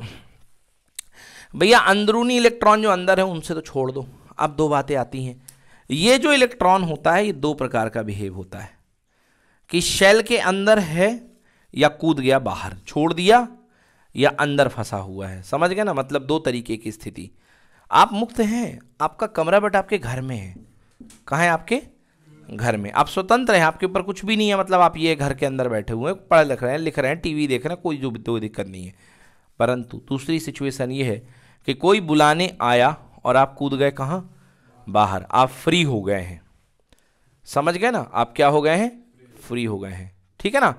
भैया अंदरूनी इलेक्ट्रॉन जो अंदर है उनसे तो छोड़ दो, अब दो बातें आती हैं। ये जो इलेक्ट्रॉन होता है ये दो प्रकार का बिहेव होता है, कि शेल के अंदर है या कूद गया बाहर, छोड़ दिया या अंदर फंसा हुआ है, समझ गए ना, मतलब दो तरीके की स्थिति। आप मुक्त हैं, आपका कमरा बट आपके घर में है, कहाँ है, आपके घर में, आप स्वतंत्र हैं, आपके ऊपर कुछ भी नहीं है, मतलब आप ये घर के अंदर बैठे हुए हैं, पढ़ लिख रहे हैं, टीवी देख रहे हैं, कोई जो दिक्कत नहीं है। परंतु दूसरी सिचुएशन ये है कि कोई बुलाने आया और आप कूद गए कहाँ, बाहर, आप फ्री हो गए हैं, समझ गए ना, आप क्या हो गए हैं, फ्री हो गए हैं। ठीक है ना,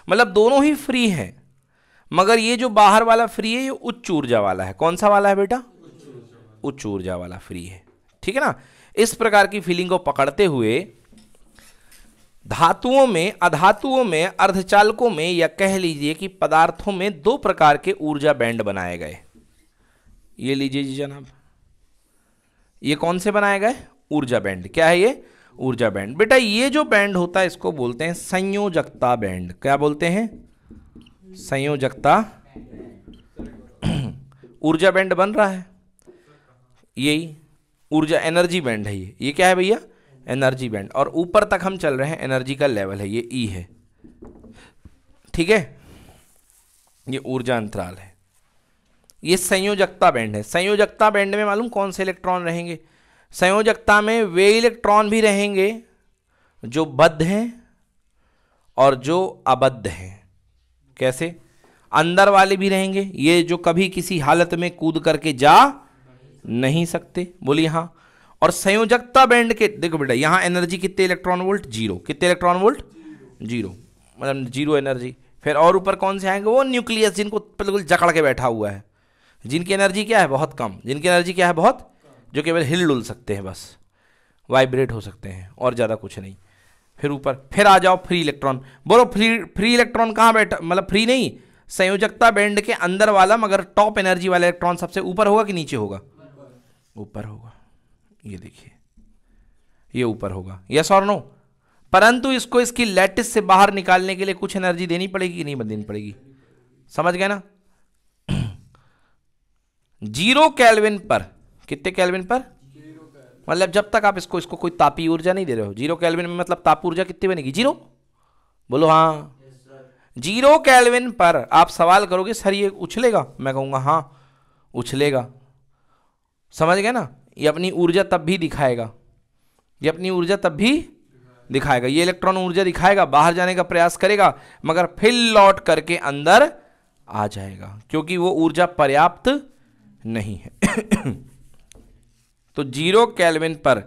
मतलब दोनों ही फ्री हैं, मगर ये जो बाहर वाला फ्री है ये उच्च ऊर्जा वाला है। कौन सा वाला है बेटा, उच्च ऊर्जा वाला फ्री है। ठीक है ना, इस प्रकार की फीलिंग को पकड़ते हुए धातुओं में, अधातुओं में, अर्धचालकों में, या कह लीजिए कि पदार्थों में दो प्रकार के ऊर्जा बैंड बनाए गए। ये लीजिए जी जनाब, ये कौन से बनाए गए, ऊर्जा बैंड। क्या है ये, ऊर्जा बैंड। बेटा ये जो बैंड होता है इसको बोलते हैं संयोजकता बैंड। क्या बोलते हैं, संयोजकता। ऊर्जा बैंड बन रहा है, यही ऊर्जा एनर्जी बैंड है ये क्या है भैया, एनर्जी बैंड। और ऊपर तक हम चल रहे हैं, एनर्जी का लेवल है ये, ई है, ठीक है, ये ऊर्जा अंतराल है, ये संयोजकता बैंड है। संयोजकता बैंड में मालूम कौन से इलेक्ट्रॉन रहेंगे, संयोजकता में वे इलेक्ट्रॉन भी रहेंगे जो बद्ध हैं और जो अबद्ध हैं। कैसे, अंदर वाले भी रहेंगे, ये जो कभी किसी हालत में कूद करके जा नहीं सकते, बोलिए हाँ। और संयोजकता बैंड के, देखो बेटा यहां एनर्जी कितने इलेक्ट्रॉन वोल्ट, 0, कितने इलेक्ट्रॉन वोल्ट, 0, मतलब 0 एनर्जी। फिर और ऊपर कौन से आएंगे, वो न्यूक्लियस जिनको बिल्कुल जकड़ के बैठा हुआ है, जिनकी एनर्जी क्या है, बहुत कम, जिनकी एनर्जी क्या है, बहुत, जो केवल हिल डुल सकते हैं, बस वाइब्रेट हो सकते हैं और ज़्यादा कुछ नहीं। फिर ऊपर फिर आ जाओ फ्री इलेक्ट्रॉन, बोलो फ्री इलेक्ट्रॉन कहाँ बैठा, मतलब फ्री नहीं, संयोजकता बैंड के अंदर वाला, मगर टॉप एनर्जी वाला इलेक्ट्रॉन सबसे ऊपर होगा कि नीचे होगा, ऊपर होगा। ये देखिए ये ऊपर होगा, यस और नो। परंतु इसको इसकी लैटिस से बाहर निकालने के लिए कुछ एनर्जी देनी पड़ेगी कि नहीं देनी पड़ेगी, समझ गए ना। 0 केल्विन पर, कितने केल्विन पर, मतलब जब तक आप इसको कोई तापी ऊर्जा नहीं दे रहे हो, 0 केल्विन में मतलब ताप ऊर्जा कितनी बनेगी, 0, बोलो हाँ। 0 केल्विन पर आप सवाल करोगे सर ये उछलेगा, मैं कहूंगा हाँ उछलेगा, समझ गए ना। ये अपनी ऊर्जा तब भी दिखाएगा, ये अपनी ऊर्जा तब भी दिखाएगा, ये इलेक्ट्रॉन ऊर्जा दिखाएगा, बाहर जाने का प्रयास करेगा, मगर फिर लौट करके अंदर आ जाएगा, क्योंकि वो ऊर्जा पर्याप्त नहीं है। तो 0 केल्विन पर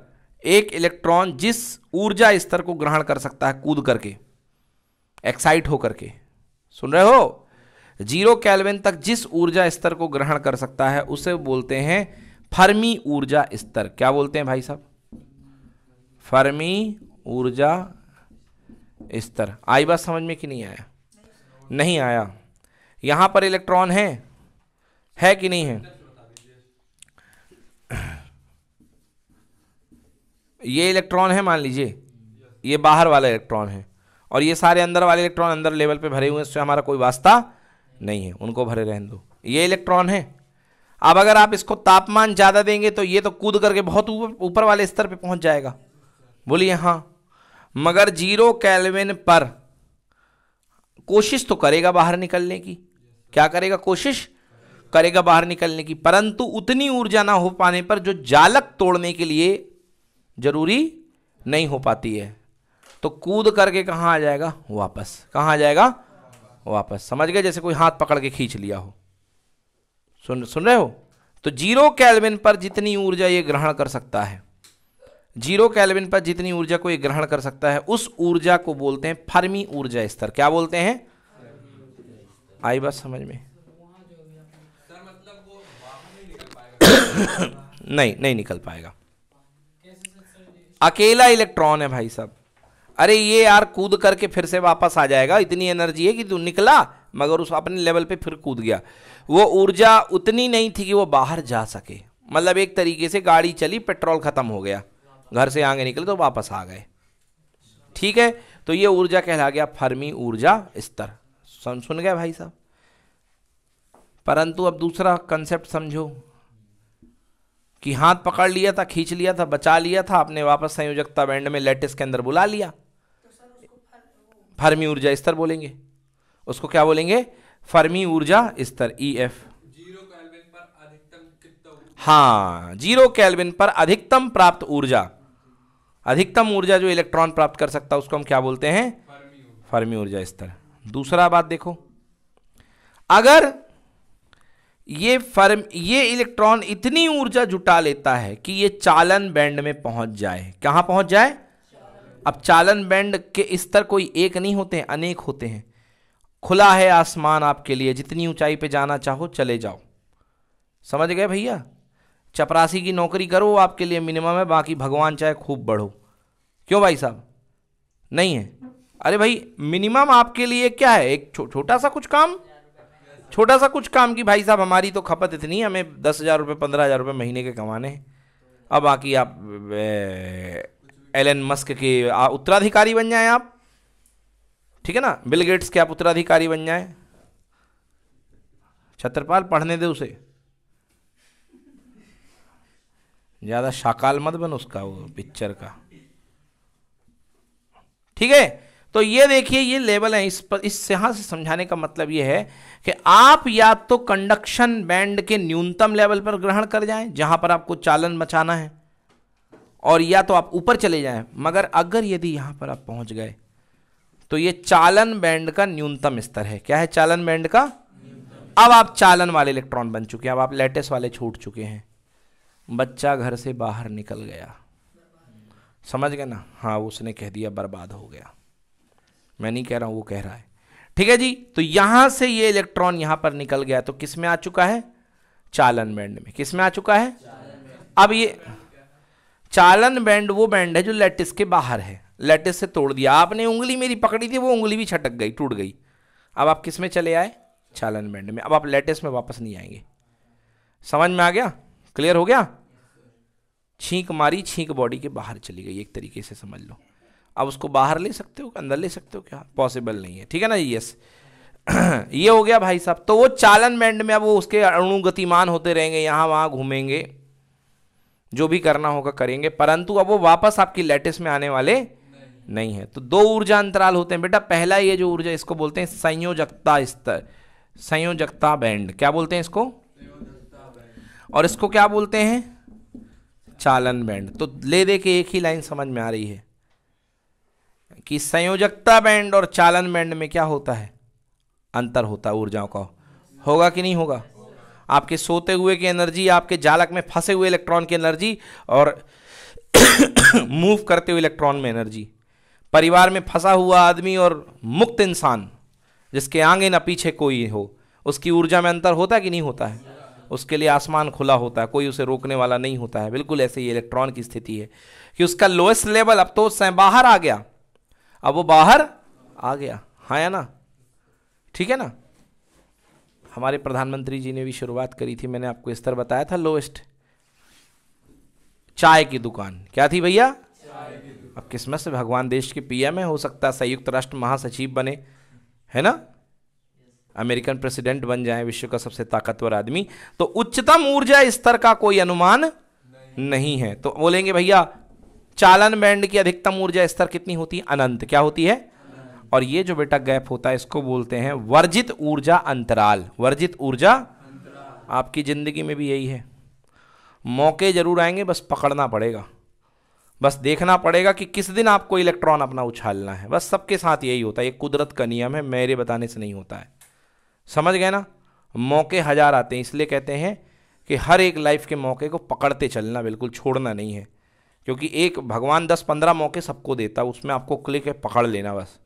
एक इलेक्ट्रॉन जिस ऊर्जा स्तर को ग्रहण कर सकता है कूद करके, एक्साइट हो करके, सुन रहे हो, 0 केल्विन तक जिस ऊर्जा स्तर को ग्रहण कर सकता है उसे बोलते हैं फर्मी ऊर्जा स्तर। क्या बोलते हैं भाई साहब, फर्मी ऊर्जा स्तर। आई बात समझ में कि नहीं आया, नहीं आया। यहां पर इलेक्ट्रॉन है कि नहीं है? ये इलेक्ट्रॉन है, मान लीजिए ये बाहर वाला इलेक्ट्रॉन है, और ये सारे अंदर वाले इलेक्ट्रॉन अंदर लेवल पे भरे हुए हैं, इससे हमारा कोई वास्ता नहीं है, उनको भरे रहने दो। ये इलेक्ट्रॉन है। अब अगर आप इसको तापमान ज्यादा देंगे तो ये तो कूद करके बहुत ऊपर वाले स्तर पे पहुंच जाएगा, बोलिए हाँ। मगर 0 केल्विन पर कोशिश तो करेगा बाहर निकलने की, क्या करेगा? कोशिश करेगा बाहर निकलने की, परंतु उतनी ऊर्जा ना हो पाने पर जो जालक तोड़ने के लिए जरूरी नहीं हो पाती है, तो कूद करके कहां आ जाएगा? वापस। कहां आ जाएगा? वापस। समझ गए? जैसे कोई हाथ पकड़ के खींच लिया हो। सुन रहे हो? तो 0 केल्विन पर जितनी ऊर्जा ये ग्रहण कर सकता है, 0 केल्विन पर जितनी ऊर्जा को ये ग्रहण कर सकता है, उस ऊर्जा को बोलते हैं फर्मी ऊर्जा स्तर। क्या बोलते हैं? आई बात समझ में? सर मतलब वो बाहर नहीं निकल पाएगा? नहीं निकल पाएगा। अकेला इलेक्ट्रॉन है भाई साहब। अरे ये यार कूद करके फिर से वापस आ जाएगा, इतनी एनर्जी है कि तू निकला मगर उस अपने लेवल पे फिर कूद गया। वो ऊर्जा उतनी नहीं थी कि वो बाहर जा सके। मतलब एक तरीके से गाड़ी चली, पेट्रोल खत्म हो गया, घर से आगे निकले तो वापस आ गए। ठीक है, तो ये ऊर्जा कहला गया फर्मी ऊर्जा स्तर। सुन गए भाई साहब? परंतु अब दूसरा कंसेप्ट समझो कि हाथ पकड़ लिया था, खींच लिया था, बचा लिया था, आपने वापस संयोजकता बैंड में लैटिस के अंदर बुला लिया, फर्मी ऊर्जा स्तर बोलेंगे उसको। क्या बोलेंगे? फर्मी ऊर्जा स्तर, EF। 0 केल्विन पर अधिकतम कितना? हाँ, 0 केल्विन पर अधिकतम प्राप्त ऊर्जा, अधिकतम ऊर्जा जो इलेक्ट्रॉन प्राप्त कर सकता है उसको हम क्या बोलते हैं? फर्मी ऊर्जा स्तर। दूसरा बात देखो, अगर ये इलेक्ट्रॉन इतनी ऊर्जा जुटा लेता है कि ये चालन बैंड में पहुंच जाए। कहां पहुंच जाए? अब चालन बैंड के स्तर कोई एक नहीं होते हैं, अनेक होते हैं। खुला है आसमान आपके लिए, जितनी ऊंचाई पे जाना चाहो चले जाओ। समझ गए भैया? चपरासी की नौकरी करो, वो आपके लिए मिनिमम है, बाकी भगवान चाहे खूब बढ़ो। क्यों भाई साहब? नहीं है? अरे भाई मिनिमम आपके लिए क्या है? एक छोटा सा कुछ काम, छोटा सा कुछ काम की भाई साहब हमारी तो खपत इतनी है, हमें 10,000 रुपये 15,000 रुपये महीने के कमाने हैं। अब बाकी आप एलन मस्क के उत्तराधिकारी बन जाएं आप, ठीक है ना, बिल गेट्स के आप उत्तराधिकारी बन जाएं। छत्रपाल पढ़ने दे उसे, ज्यादा शाकाल मत बन उसका वो पिक्चर का। ठीक है, तो ये देखिए ये लेवल है। इस यहां से समझाने का मतलब ये है कि आप या तो कंडक्शन बैंड के न्यूनतम लेवल पर ग्रहण कर जाएं जहां पर आपको चालन बचाना है, और या तो आप ऊपर चले जाएं। मगर अगर यदि यहां पर आप पहुंच गए तो ये चालन बैंड का न्यूनतम स्तर है। क्या है चालन बैंड का? अब आप चालन वाले इलेक्ट्रॉन बन चुके हैं, अब आप लैटिस वाले छूट चुके हैं। बच्चा घर से बाहर निकल गया, समझ गए ना? हाँ, उसने कह दिया बर्बाद हो गया। मैं नहीं कह रहा हूं, वो कह रहा है। ठीक है जी, तो यहां से ये इलेक्ट्रॉन यहां पर निकल गया तो किस में आ चुका है? चालन बैंड में। किस में आ चुका है? अब ये चालन बैंड वो बैंड है जो लैटिस के बाहर है। लैटिस से तोड़ दिया आपने, उंगली मेरी पकड़ी थी, वो उंगली भी छटक गई, टूट गई। अब आप किस में चले आए? चालन बैंड में। अब आप लैटिस में वापस नहीं आएंगे। समझ में आ गया? क्लियर हो गया? छींक मारी, छींक बॉडी के बाहर चली गई, एक तरीके से समझ लो। अब उसको बाहर ले सकते हो, अंदर ले सकते हो? क्या पॉसिबल नहीं है। ठीक है ना? यस ये हो गया भाई साहब। तो वो चालन बैंड में अब वो उसके अणु गतिमान होते रहेंगे, यहां वहां घूमेंगे, जो भी करना होगा करेंगे, परंतु अब वो वापस आपकी लैटिस में आने वाले नहीं है। तो दो ऊर्जा अंतराल होते हैं बेटा। पहला ये जो ऊर्जा, इसको बोलते हैं संयोजकता स्तर, संयोजकता बैंड। क्या बोलते हैं इसको? और इसको क्या बोलते हैं? चालन बैंड। तो ले दे के एक ही लाइन समझ में आ रही है कि संयोजकता बैंड और चालन बैंड में क्या होता है? अंतर होता है ऊर्जाओं का। होगा कि नहीं होगा? आपके सोते हुए की एनर्जी, आपके जालक में फंसे हुए इलेक्ट्रॉन की एनर्जी, और मूव करते हुए इलेक्ट्रॉन में एनर्जी। परिवार में फंसा हुआ आदमी और मुक्त इंसान जिसके आगे ना पीछे कोई हो, उसकी ऊर्जा में अंतर होता है कि नहीं होता है? उसके लिए आसमान खुला होता है, कोई उसे रोकने वाला नहीं होता है। बिल्कुल ऐसे ही इलेक्ट्रॉन की स्थिति है कि उसका लोएस्ट लेवल अब तो बाहर आ गया, अब वो बाहर आ गया। हाँ या ना? ठीक है ना? हमारे प्रधानमंत्री जी ने भी शुरुआत करी थी, मैंने आपको स्तर बताया था लोएस्ट, चाय की दुकान। क्या थी भैया? अब किस्मत से भगवान देश के पीएम है, हो सकता है संयुक्त राष्ट्र महासचिव बने, है ना, अमेरिकन प्रेसिडेंट बन जाए, विश्व का सबसे ताकतवर आदमी। तो उच्चतम ऊर्जा स्तर का कोई अनुमान नहीं है। तो बोलेंगे भैया चालन बैंड की अधिकतम ऊर्जा स्तर कितनी होती है? अनंत। क्या होती है? और ये जो बेटा गैप होता है इसको बोलते हैं वर्जित ऊर्जा अंतराल। वर्जित ऊर्जा आपकी जिंदगी में भी यही है, मौके जरूर आएंगे, बस पकड़ना पड़ेगा, बस देखना पड़ेगा कि किस दिन आपको इलेक्ट्रॉन अपना उछालना है। बस सबके साथ यही होता है, ये कुदरत का नियम है, मेरे बताने से नहीं होता है। समझ गए ना? मौके हजार आते हैं, इसलिए कहते हैं कि हर एक लाइफ के मौके को पकड़ते चलना, बिल्कुल छोड़ना नहीं है, क्योंकि एक भगवान 10-15 मौके सबको देता है, उसमें आपको क्लिक है पकड़ लेना बस।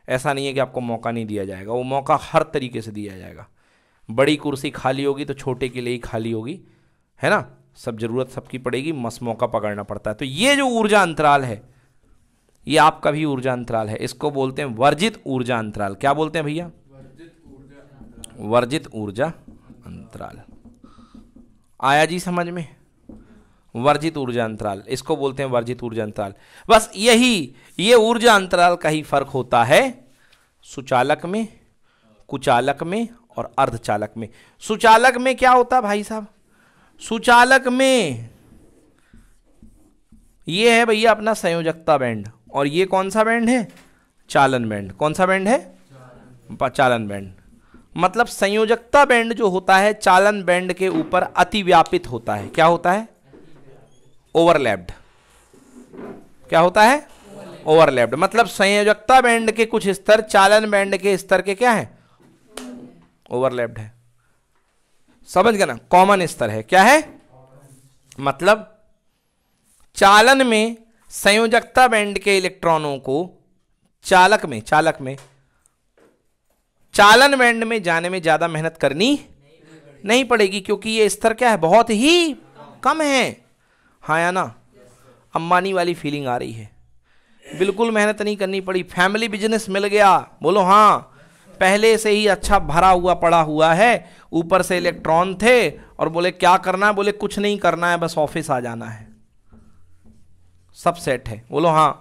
ऐसा नहीं है कि आपको मौका नहीं दिया जाएगा, वो मौका हर तरीके से दिया जाएगा। बड़ी कुर्सी खाली होगी तो छोटे के लिए ही खाली होगी, है ना, सब जरूरत सबकी पड़ेगी, मस मौका पकड़ना पड़ता है। तो ये जो ऊर्जा अंतराल है ये आपका भी ऊर्जा अंतराल है, इसको बोलते हैं वर्जित ऊर्जा अंतराल। क्या बोलते हैं भैया? वर्जित ऊर्जा अंतराल। आया जी समझ में? वर्जित ऊर्जा अंतराल, इसको बोलते हैं वर्जित ऊर्जा अंतराल। बस यही, ये ऊर्जा अंतराल का ही फर्क होता है सुचालक में, कुचालक में और अर्धचालक में। सुचालक में क्या होता है भाई साहब? सुचालक में ये है भैया अपना संयोजकता बैंड, और ये कौन सा बैंड है? चालन बैंड। कौन सा बैंड है? चालन बैंड। मतलब संयोजकता बैंड जो होता है चालन बैंड के ऊपर अतिव्यापित होता है। क्या होता है? ओवरलैप्ड। क्या होता है? ओवरलैप्ड। मतलब संयोजकता बैंड के कुछ स्तर चालन बैंड के स्तर के क्या है? ओवरलैप्ड है। समझ गए ना? कॉमन स्तर है। क्या है? मतलब चालन में संयोजकता बैंड के इलेक्ट्रॉनों को चालक में चालन बैंड में जाने में ज्यादा मेहनत करनी नहीं पड़ेगी, क्योंकि ये स्तर क्या है? बहुत ही कम है। हाँ या ना? अंबानी वाली फीलिंग आ रही है, बिल्कुल मेहनत नहीं करनी पड़ी, फैमिली बिजनेस मिल गया। बोलो हाँ, पहले से ही अच्छा भरा हुआ पड़ा हुआ है, ऊपर से इलेक्ट्रॉन थे, और बोले क्या करना है? बोले कुछ नहीं करना है, बस ऑफिस आ जाना है, सब सेट है। बोलो हाँ।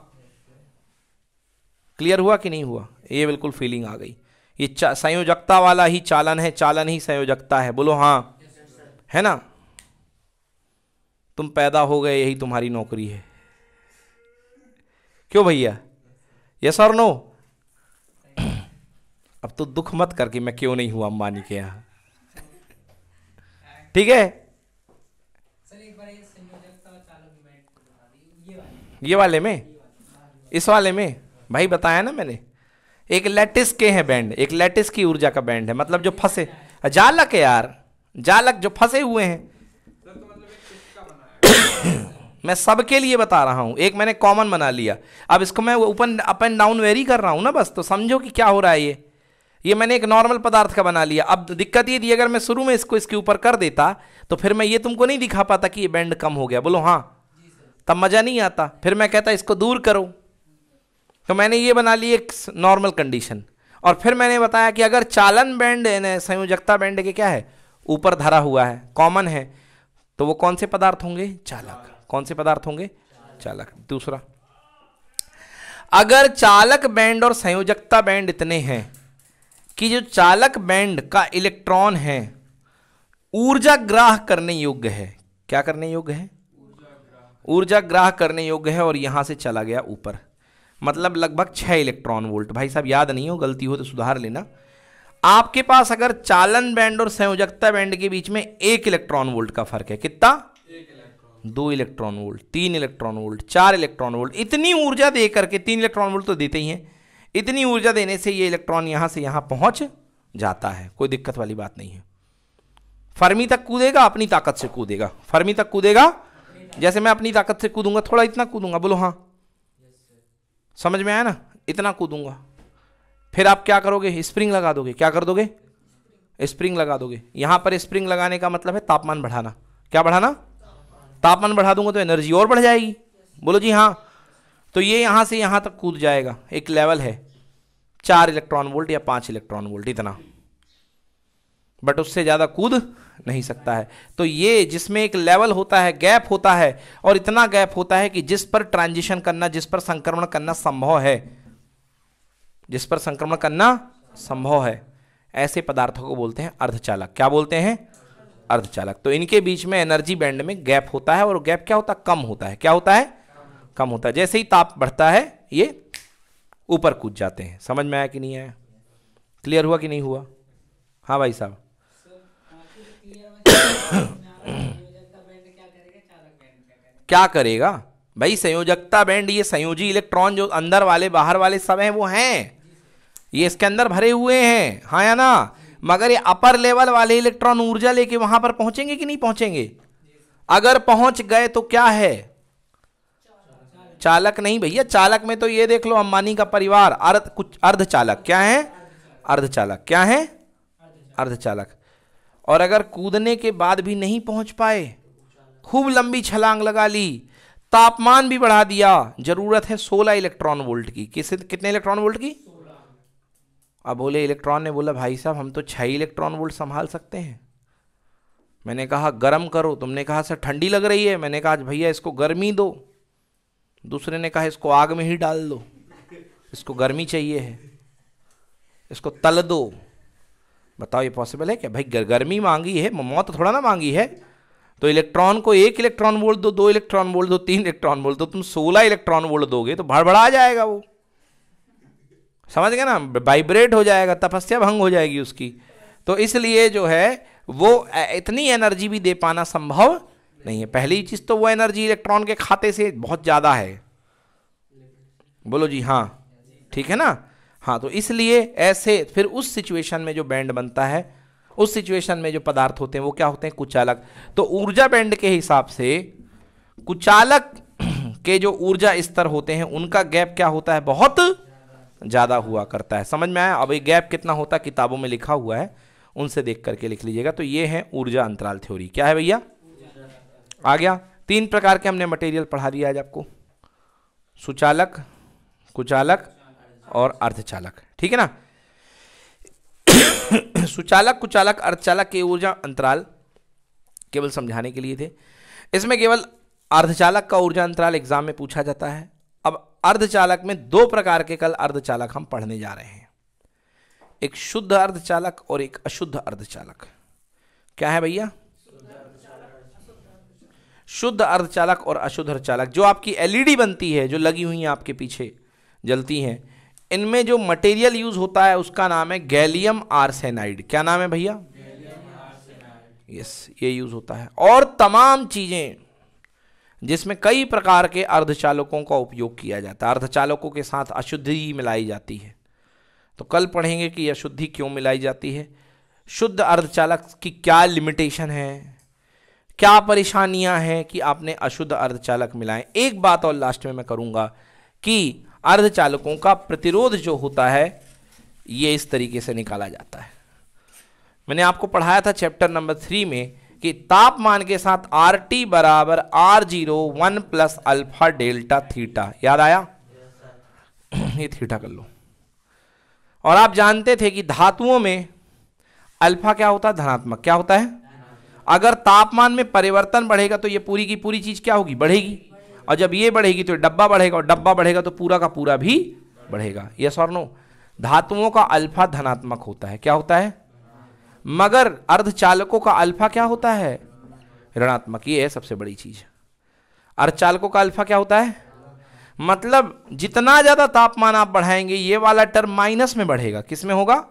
क्लियर हुआ कि नहीं हुआ? ये बिल्कुल फीलिंग आ गई। ये संयोजकता वाला ही चालन है, चालन ही संयोजकता है। बोलो हाँ, है ना? तुम पैदा हो गए, यही तुम्हारी नौकरी है। क्यों भैया? यस और नो? अब तो दुख मत करके मैं क्यों नहीं हुआ अंबानी के यहां, ठीक है? सर एक बार ये संयोजकता और चालन बैंड को बता दीजिए, ये वाले में, इस वाले में भाई बताया ना मैंने, एक लैटिस के हैं बैंड, एक लैटिस की ऊर्जा का बैंड है, मतलब जो फंसे, जालक है यार, जालक जो फंसे हुए हैं। मैं सबके लिए बता रहा हूं, एक मैंने कॉमन बना लिया, अब इसको मैं ऊपर अप एंड डाउन वेरी कर रहा हूं ना, बस तो समझो कि क्या हो रहा है। ये मैंने एक नॉर्मल पदार्थ का बना लिया। अब दिक्कत ये थी, अगर मैं शुरू में इसको इसके ऊपर कर देता तो फिर मैं ये तुमको नहीं दिखा पाता कि ये बैंड कम हो गया। बोलो हाँ, तब मजा नहीं आता। फिर मैं कहता इसको दूर करो, तो मैंने ये बना ली एक नॉर्मल कंडीशन। और फिर मैंने बताया कि अगर चालन बैंड संयोजकता बैंड के क्या है, ऊपर धरा हुआ है, कॉमन है, तो वो कौन से पदार्थ होंगे? चालक। कौन से पदार्थ होंगे? चालक। दूसरा, अगर चालक बैंड और संयोजकता बैंड इतने हैं कि जो चालक बैंड का इलेक्ट्रॉन है ऊर्जा ग्राह करने योग्य है। क्या करने योग्य है? ऊर्जा ग्राह करने योग्य है, और यहां से चला गया ऊपर, मतलब लगभग 6 इलेक्ट्रॉन वोल्ट। भाई साहब याद नहीं हो, गलती हो तो सुधार लेना। आपके पास अगर चालन बैंड और संयोजकता बैंड के बीच में 1 इलेक्ट्रॉन वोल्ट का फर्क है, कितना? 2 electron volt, 3 electron volt, 4 electron volt, इतनी ऊर्जा दे करके, 3 इलेक्ट्रॉन वोल्ट तो देते ही हैं, इतनी ऊर्जा देने से ये इलेक्ट्रॉन यहां से यहां पहुंच जाता है, कोई दिक्कत वाली बात नहीं है। फर्मी तक कूदेगा, अपनी ताकत से कूदेगा। फर्मी तक कूदेगा, जैसे मैं अपनी ताकत से कूदूंगा, थोड़ा इतना कूदूंगा। बोलो हाँ, समझ में आया ना? इतना कूदूंगा। फिर आप क्या करोगे? स्प्रिंग लगा दोगे। क्या कर दोगे? स्प्रिंग लगा दोगे। यहां पर स्प्रिंग लगाने का मतलब है तापमान बढ़ाना। क्या बढ़ाना? तापमान बढ़ा दूंगा तो एनर्जी और बढ़ जाएगी। बोलो जी हाँ। तो ये यहां से यहां तक कूद जाएगा, एक लेवल है 4 इलेक्ट्रॉन वोल्ट या 5 इलेक्ट्रॉन वोल्ट, इतना। बट उससे ज़्यादा कूद नहीं सकता है। तो ये जिसमें एक लेवल होता है, गैप होता है, और इतना गैप होता है कि जिस पर ट्रांजिशन करना, जिस पर संक्रमण करना संभव है, जिस पर संक्रमण करना संभव है, ऐसे पदार्थों को बोलते हैं अर्धचालक। क्या बोलते हैं? अर्धचालक। तो इनके बीच में एनर्जी बैंड में गैप होता है, और गैप क्या होता है? कम होता है। क्या होता है? कम होता है। जैसे ही ताप बढ़ता है ये ऊपर कूद जाते हैं। समझ में आया कि नहीं आया? क्लियर हुआ कि नहीं हुआ? हाँ भाई साहब। क्या करेगा भाई? संयोजकता बैंड, ये संयोजी इलेक्ट्रॉन जो अंदर वाले बाहर वाले सब हैं वो हैं, ये इसके अंदर भरे हुए हैं, हाँ या ना? मगर ये अपर लेवल वाले इलेक्ट्रॉन ऊर्जा लेके वहां पर पहुंचेंगे कि नहीं पहुंचेंगे? अगर पहुंच गए तो क्या है? चालक नहीं भैया। चालक में तो ये देख लो, अंबानी का परिवार अर्धचालक। क्या है? अर्धचालक। क्या है? अर्धचालक। और अगर कूदने के बाद भी नहीं पहुंच पाए, खूब लंबी छलांग लगा ली, तापमान भी बढ़ा दिया, जरूरत है 16 इलेक्ट्रॉन वोल्ट की। कितने इलेक्ट्रॉन वोल्ट की? अब बोले इलेक्ट्रॉन ने बोला भाई साहब हम तो 6 इलेक्ट्रॉन वोल्ट संभाल सकते हैं। मैंने कहा गर्म करो, तुमने कहा सर ठंडी लग रही है। मैंने कहा भैया इसको गर्मी दो। दूसरे ने कहा इसको आग में ही डाल दो, इसको गर्मी चाहिए है, इसको तल दो। बताओ ये पॉसिबल है क्या भाई? गर्मी मांगी है, मौत थोड़ा ना मांगी है। तो इलेक्ट्रॉन को 1 इलेक्ट्रॉन वोल्ट दो, 2 इलेक्ट्रॉन वोल्ट दो, 3 इलेक्ट्रॉन वोल्ट दो, तुम 16 इलेक्ट्रॉन वोल्ट दोगे तो भड़बड़ा जाएगा वो। समझ गए ना? वाइब्रेट हो जाएगा, तपस्या भंग हो जाएगी उसकी। तो इसलिए जो है वो इतनी एनर्जी भी दे पाना संभव नहीं है। पहली चीज तो वो एनर्जी इलेक्ट्रॉन के खाते से बहुत ज्यादा है। बोलो जी हाँ, ठीक है ना? हाँ, तो इसलिए ऐसे फिर उस सिचुएशन में जो बैंड बनता है, उस सिचुएशन में जो पदार्थ होते हैं वो क्या होते हैं? कुचालक। तो ऊर्जा बैंड के हिसाब से कुचालक के जो ऊर्जा स्तर होते हैं उनका गैप क्या होता है? बहुत ज्यादा हुआ करता है। समझ में आया? अब ये गैप कितना होता है किताबों में लिखा हुआ है, उनसे देख करके लिख लीजिएगा। तो ये है ऊर्जा अंतराल थ्योरी। क्या है भैया? आ गया। 3 प्रकार के हमने मटेरियल पढ़ा दिया आज आपको, सुचालक, कुचालक और अर्धचालक। ठीक है ना? सुचालक, कुचालक, अर्धचालक के ऊर्जा अंतराल केवल समझाने के लिए थे। इसमें केवल अर्धचालक का ऊर्जा अंतराल एग्जाम में पूछा जाता है। अब अर्धचालक में 2 प्रकार के कल अर्धचालक हम पढ़ने जा रहे हैं, एक शुद्ध अर्धचालक और एक अशुद्ध अर्धचालक। क्या है भैया? शुद्ध अर्धचालक और अशुद्ध अर्धचालक। जो आपकी एलईडी बनती है, जो लगी हुई है आपके पीछे जलती हैं, इनमें जो मटेरियल यूज होता है उसका नाम है गैलियम आर्सेनाइड। क्या नाम है भैया? यस, ये यूज होता है। और तमाम चीजें जिसमें कई प्रकार के अर्धचालकों का उपयोग किया जाता है, अर्धचालकों के साथ अशुद्धि मिलाई जाती है। तो कल पढ़ेंगे कि अशुद्धि क्यों मिलाई जाती है, शुद्ध अर्धचालक की क्या लिमिटेशन है, क्या परेशानियां हैं कि आपने अशुद्ध अर्धचालक मिलाएं। एक बात और लास्ट में मैं करूंगा कि अर्धचालकों का प्रतिरोध जो होता है ये इस तरीके से निकाला जाता है। मैंने आपको पढ़ाया था चैप्टर नंबर 3 में कि तापमान के साथ RT बराबर R01 plus alpha delta theta. याद आया? ये थीटा कर लो। और आप जानते थे कि धातुओं में अल्फा क्या होता है? धनात्मक। क्या होता है? अगर तापमान में परिवर्तन बढ़ेगा तो ये पूरी की पूरी चीज क्या होगी? बढ़ेगी। और जब ये बढ़ेगी तो डब्बा बढ़ेगा, और डब्बा बढ़ेगा तो पूरा का पूरा भी बढ़ेगा। यस और नो? धातुओं का अल्फा धनात्मक होता है। क्या होता है? मगर अर्धचालकों का अल्फा क्या होता है? ऋणात्मक। ये है सबसे बड़ी चीज। अर्धचालकों का अल्फा क्या होता है? मतलब जितना ज्यादा तापमान आप बढ़ाएंगे ये वाला टर्म माइनस में बढ़ेगा। किस में होगा?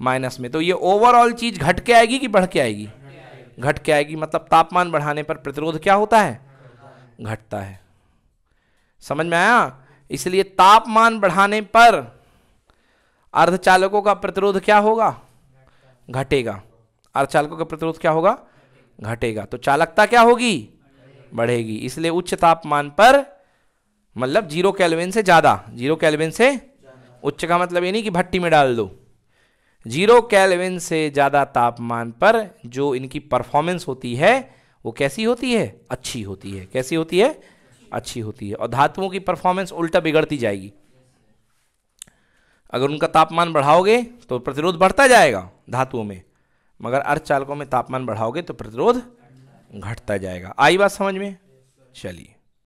माइनस में। तो ये ओवरऑल चीज घट के आएगी कि बढ़ के आएगी? घट के आएगी। मतलब तापमान बढ़ाने पर प्रतिरोध क्या होता है? घटता है। समझ में आया? इसलिए तापमान बढ़ाने पर अर्धचालकों का प्रतिरोध क्या होगा? घटेगा। अर्धचालकों का प्रतिरोध क्या होगा? घटेगा। तो चालकता क्या होगी? बढ़ेगी। इसलिए उच्च तापमान पर, मतलब 0 केल्विन से ज्यादा, 0 केल्विन से उच्च का मतलब ये नहीं कि भट्टी में डाल दो, 0 केल्विन से ज्यादा तापमान पर जो इनकी परफॉर्मेंस होती है वो कैसी होती है? अच्छी होती है। कैसी होती है? अच्छी होती है। और धातुओं की परफॉर्मेंस उल्टा बिगड़ती जाएगी। अगर उनका तापमान बढ़ाओगे तो प्रतिरोध बढ़ता जाएगा धातुओं में, मगर अर्धचालकों में तापमान बढ़ाओगे तो प्रतिरोध घटता जाएगा। आई बात समझ में? चलिए।